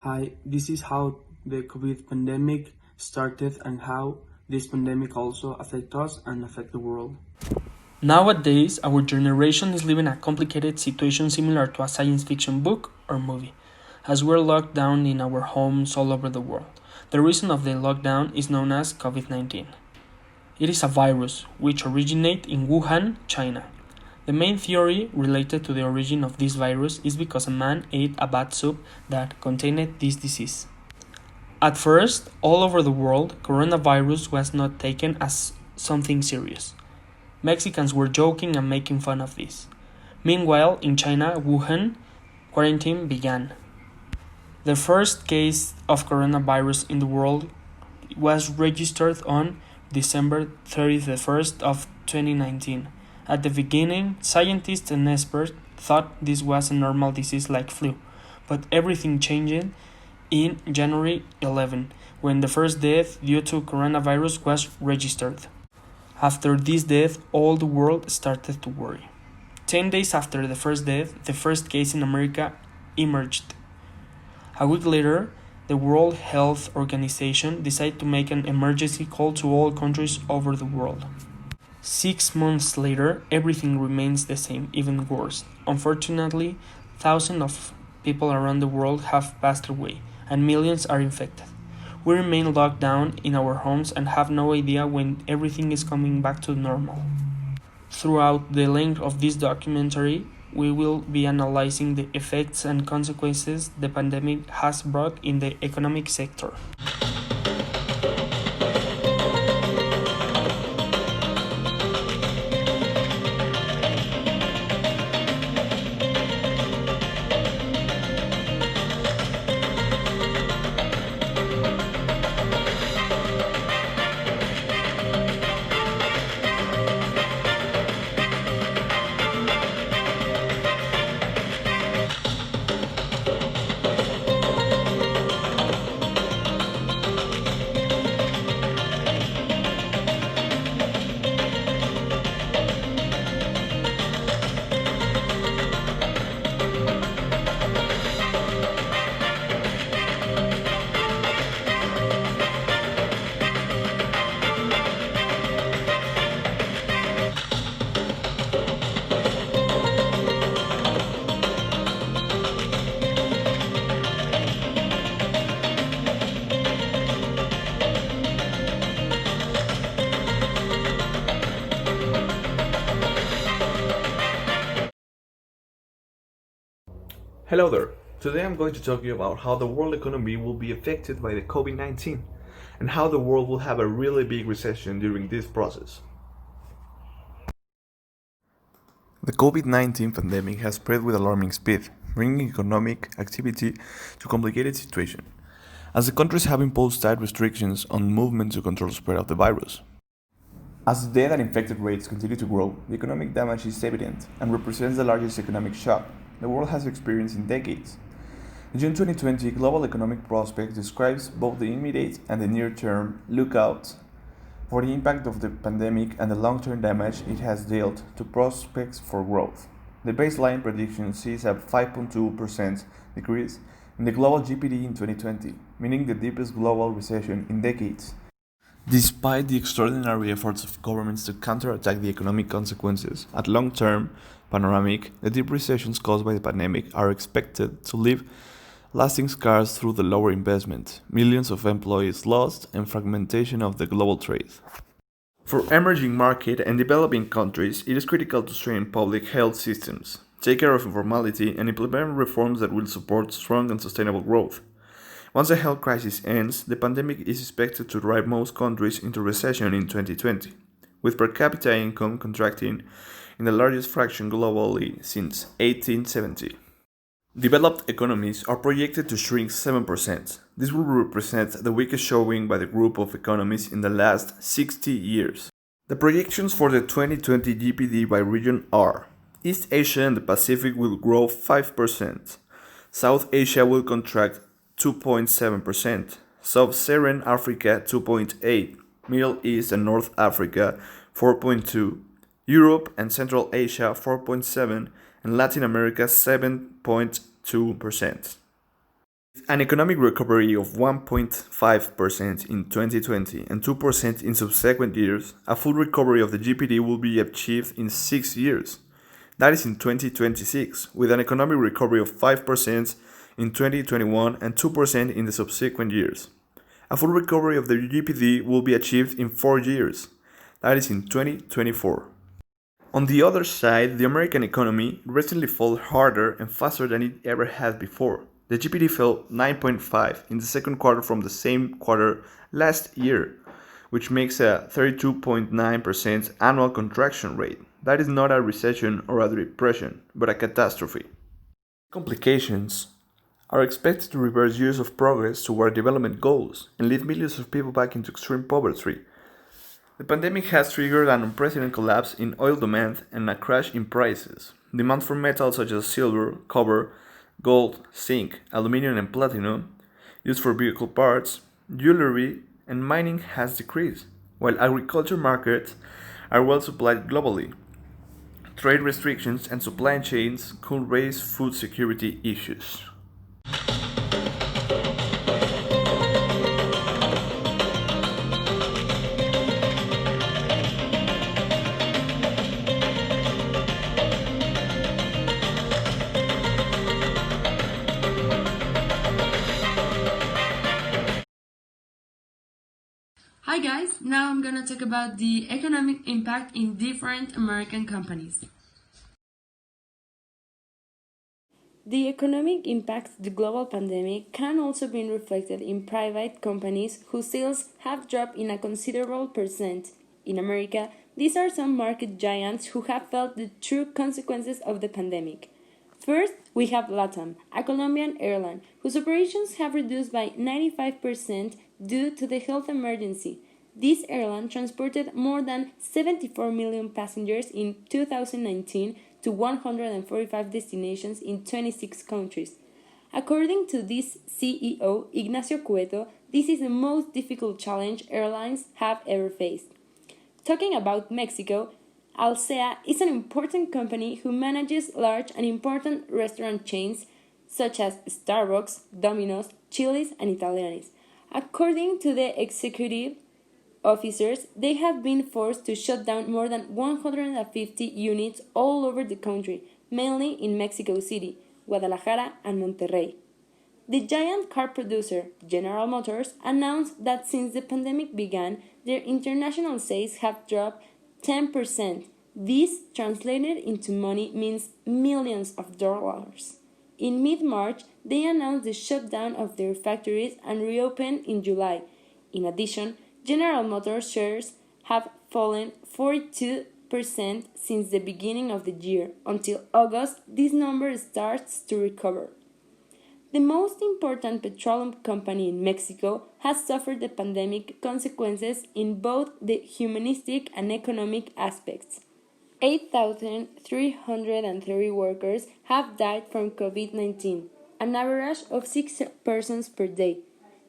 Hi, this is how the COVID pandemic started and how this pandemic also affect us and affect the world. Nowadays, our generation is living a complicated situation similar to a science fiction book or movie, as we're locked down in our homes all over the world. The reason of the lockdown is known as COVID-19. It is a virus which originates in Wuhan, China. The main theory related to the origin of this virus is because a man ate a bad soup that contained this disease. At first, all over the world, coronavirus was not taken as something serious. Mexicans were joking and making fun of this. Meanwhile, in China, Wuhan, quarantine began. The first case of coronavirus in the world was registered on December 31st of 2019. At the beginning, scientists and experts thought this was a normal disease like flu, but everything changed in January 11, when the first death due to coronavirus was registered. After this death, all the world started to worry. 10 days after the first death, the first case in America emerged. A week later, the World Health Organization decided to make an emergency call to all countries over the world. 6 months later, everything remains the same, even worse. Unfortunately, thousands of people around the world have passed away, and millions are infected. We remain locked down in our homes and have no idea when everything is coming back to normal. Throughout the length of this documentary, we will be analyzing the effects and consequences the pandemic has brought in the economic sector. Hello there. Today I'm going to talk to you about how the world economy will be affected by the COVID-19 and how the world will have a really big recession during this process. The COVID-19 pandemic has spread with alarming speed, bringing economic activity to a complicated situation, as the countries have imposed tight restrictions on movement to control the spread of the virus. As the death and infected rates continue to grow, the economic damage is evident and represents the largest economic shock the world has experienced in decades. The June 2020 Global Economic Prospects describes both the immediate and the near-term lookout for the impact of the pandemic and the long-term damage it has dealt to prospects for growth. The baseline prediction sees a 5.2% decrease in the global GDP in 2020, meaning the deepest global recession in decades. Despite the extraordinary efforts of governments to counterattack the economic consequences, at long-term panoramic, the deep recessions caused by the pandemic are expected to leave lasting scars through the lower investment, millions of employees lost, and fragmentation of the global trade. For emerging market and developing countries, it is critical to strengthen public health systems, take care of informality, and implement reforms that will support strong and sustainable growth. Once the health crisis ends, the pandemic is expected to drive most countries into recession in 2020, with per capita income contracting in the largest fraction globally since 1870. Developed economies are projected to shrink 7%. This will represent the weakest showing by the group of economies in the last 60 years. The projections for the 2020 GDP by region are: East Asia and the Pacific will grow 5%, South Asia will contract 2.7%, Sub-Saharan Africa 2.8%, Middle East and North Africa 4.2%, Europe and Central Asia 4.7%, and Latin America 7.2%. An economic recovery of 1.5% in 2020 and 2% in subsequent years, a full recovery of the GPD will be achieved in 6 years. That is in 2026, with an economic recovery of 5% in 2021 and 2% in the subsequent years. A full recovery of the GPD will be achieved in 4 years. That is in 2024. On the other side, the American economy recently fell harder and faster than it ever had before. The GDP fell 9.5 in the second quarter from the same quarter last year, which makes a 32.9% annual contraction rate. That is not a recession or a depression, but a catastrophe. Complications are expected to reverse years of progress toward development goals and lead millions of people back into extreme poverty. The pandemic has triggered an unprecedented collapse in oil demand and a crash in prices. Demand for metals such as silver, copper, gold, zinc, aluminum, and platinum, used for vehicle parts, jewelry, and mining has decreased, while agriculture markets are well supplied globally. Trade restrictions and supply chains could raise food security issues. Hi guys, now I'm gonna talk about the economic impact in different American companies. The economic impacts the global pandemic can also be reflected in private companies whose sales have dropped in a considerable percent. In America, these are some market giants who have felt the true consequences of the pandemic. First, we have LATAM, a Colombian airline, whose operations have reduced by 95% due to the health emergency. This airline transported more than 74 million passengers in 2019 to 145 destinations in 26 countries. According to this CEO, Ignacio Cueto, this is the most difficult challenge airlines have ever faced. Talking about Mexico, Alsea is an important company who manages large and important restaurant chains such as Starbucks, Domino's, Chili's, and Italianis. According to the executive officers, they have been forced to shut down more than 150 units all over the country, mainly in Mexico City, Guadalajara, and Monterrey. The giant car producer, General Motors, announced that since the pandemic began, their international sales have dropped 10%. This, translated into money, means millions of dollars. In mid-March, they announced the shutdown of their factories and reopened in July. In addition, General Motors shares have fallen 42% since the beginning of the year. Until August, this number starts to recover. The most important petroleum company in Mexico has suffered the pandemic consequences in both the humanistic and economic aspects. 8,330 workers have died from COVID-19, an average of 6 persons per day.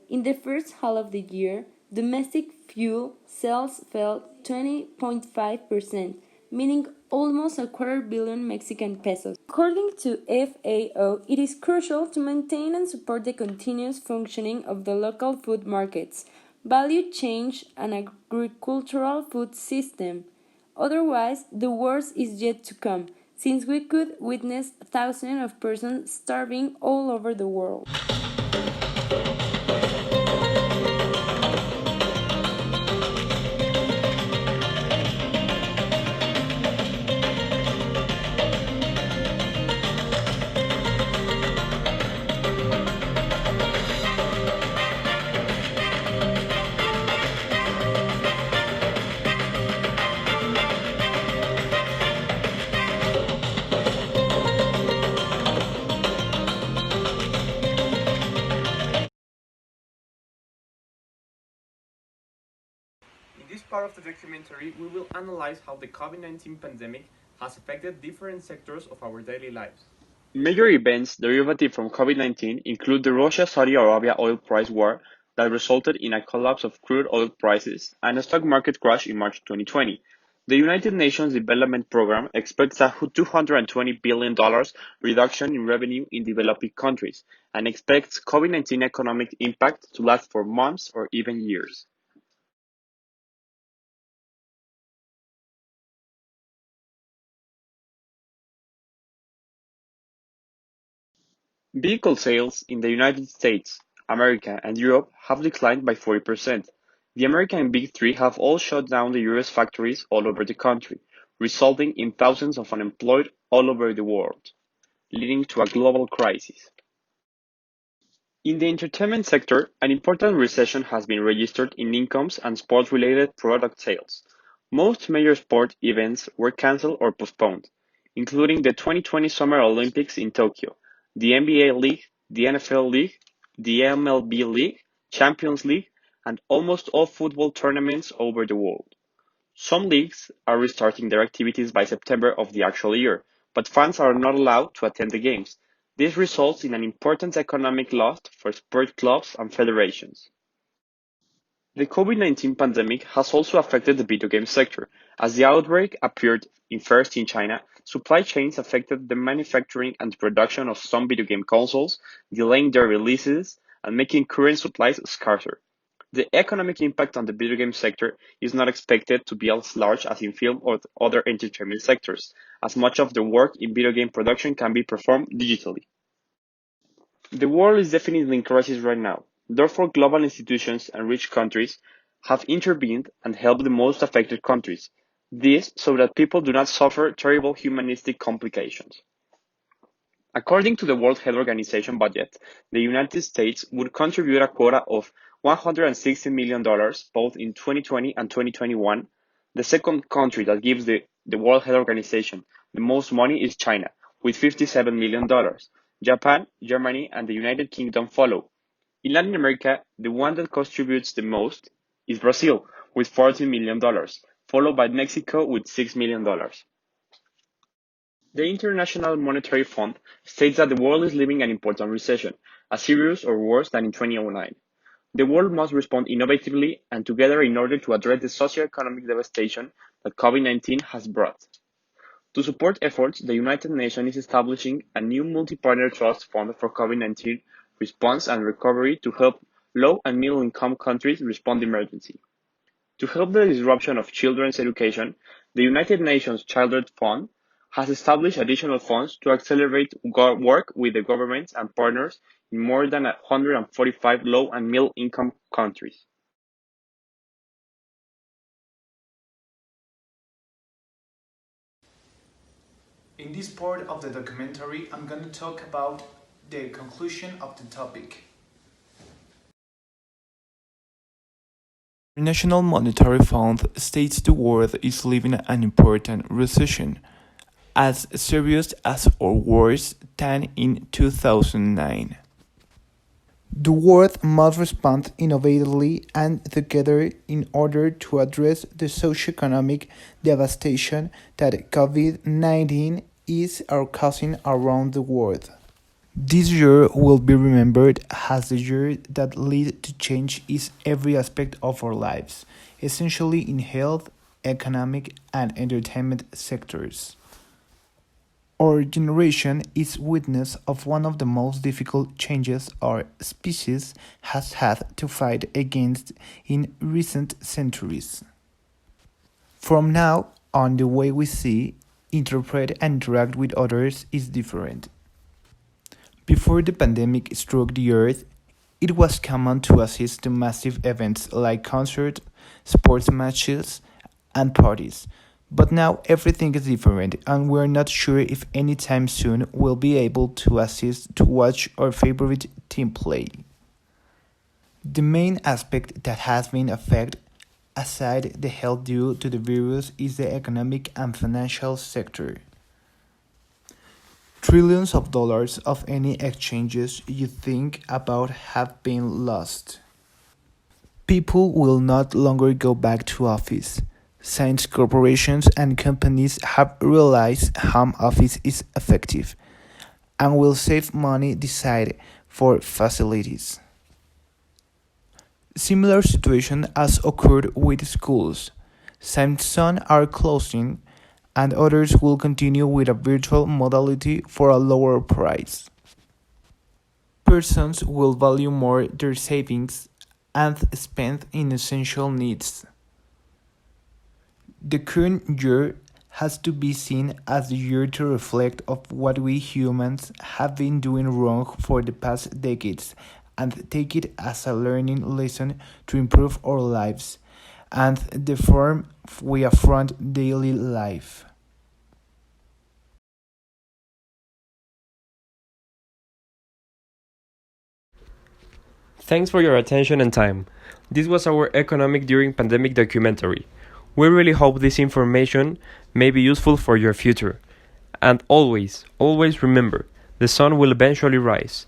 In the first half of the year, domestic fuel sales fell 20.5%, meaning almost a quarter billion Mexican pesos. According to FAO, it is crucial to maintain and support the continuous functioning of the local food markets, value chain, and agricultural food system. Otherwise, the worst is yet to come, since we could witness thousands of persons starving all over the world. In this part of the documentary, we will analyze how the COVID-19 pandemic has affected different sectors of our daily lives. Major events derivative from COVID-19 include the Russia-Saudi Arabia oil price war that resulted in a collapse of crude oil prices and a stock market crash in March 2020. The United Nations Development Programme expects a $220 billion reduction in revenue in developing countries and expects COVID-19 economic impact to last for months or even years. Vehicle sales in the United States, America, and Europe have declined by 40%. The American Big Three have all shut down the US factories all over the country, resulting in thousands of unemployed all over the world, leading to a global crisis. In the entertainment sector, an important recession has been registered in incomes and sports-related product sales. Most major sport events were cancelled or postponed, including the 2020 Summer Olympics in Tokyo, the NBA League, the NFL League, the MLB League, Champions League, and almost all football tournaments over the world. Some leagues are restarting their activities by September of the actual year, but fans are not allowed to attend the games. This results in an important economic loss for sport clubs and federations. The COVID-19 pandemic has also affected the video game sector. As the outbreak appeared first in China, supply chains affected the manufacturing and production of some video game consoles, delaying their releases and making current supplies scarcer. The economic impact on the video game sector is not expected to be as large as in film or other entertainment sectors, as much of the work in video game production can be performed digitally. The world is definitely in crisis right now. Therefore, global institutions and rich countries have intervened and helped the most affected countries. This so that people do not suffer terrible humanistic complications. According to the World Health Organization budget, the United States would contribute a quota of $160 million both in 2020 and 2021. The second country that gives the World Health Organization the most money is China, with $57 million. Japan, Germany, and the United Kingdom follow. In Latin America, the one that contributes the most is Brazil, with $14 million, followed by Mexico with $6 million. The International Monetary Fund states that the world is living an important recession, as serious or worse than in 2009. The world must respond innovatively and together in order to address the socio-economic devastation that COVID-19 has brought. To support efforts, the United Nations is establishing a new multi-partner trust fund for COVID-19 response and recovery to help low and middle-income countries respond to emergency. To help the disruption of children's education, the United Nations Children's Fund has established additional funds to accelerate work with the governments and partners in more than 145 low and middle-income countries. In this part of the documentary, I'm going to talk about the conclusion of the topic. The International Monetary Fund states the world is living an important recession, as serious as or worse than in 2009. The world must respond innovatively and together in order to address the socioeconomic devastation that COVID-19 is causing around the world. This year will be remembered as the year that led to change in every aspect of our lives, essentially in health, economic, and entertainment sectors. Our generation is witness of one of the most difficult changes our species has had to fight against in recent centuries. From now on, the way we see, interpret, and interact with others is different. Before the pandemic struck the earth, it was common to assist to massive events like concerts, sports matches, and parties. But now everything is different, and we're not sure if anytime soon we'll be able to assist to watch our favorite team play. The main aspect that has been affected, aside the health due to the virus, is the economic and financial sector. Trillions of dollars of any exchanges you think about have been lost. People will not longer go back to office, since corporations and companies have realized home office is effective and will save money decided for facilities. Similar situation has occurred with schools, some are closing, and others will continue with a virtual modality for a lower price. Persons will value more their savings and spend in essential needs. The current year has to be seen as the year to reflect of what we humans have been doing wrong for the past decades and take it as a learning lesson to improve our lives and the form we affront daily life. Thanks for your attention and time. This was our Economic During Pandemic documentary. We really hope this information may be useful for your future. And always remember, the sun will eventually rise.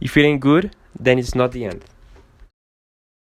If it ain't good, then it's not the end.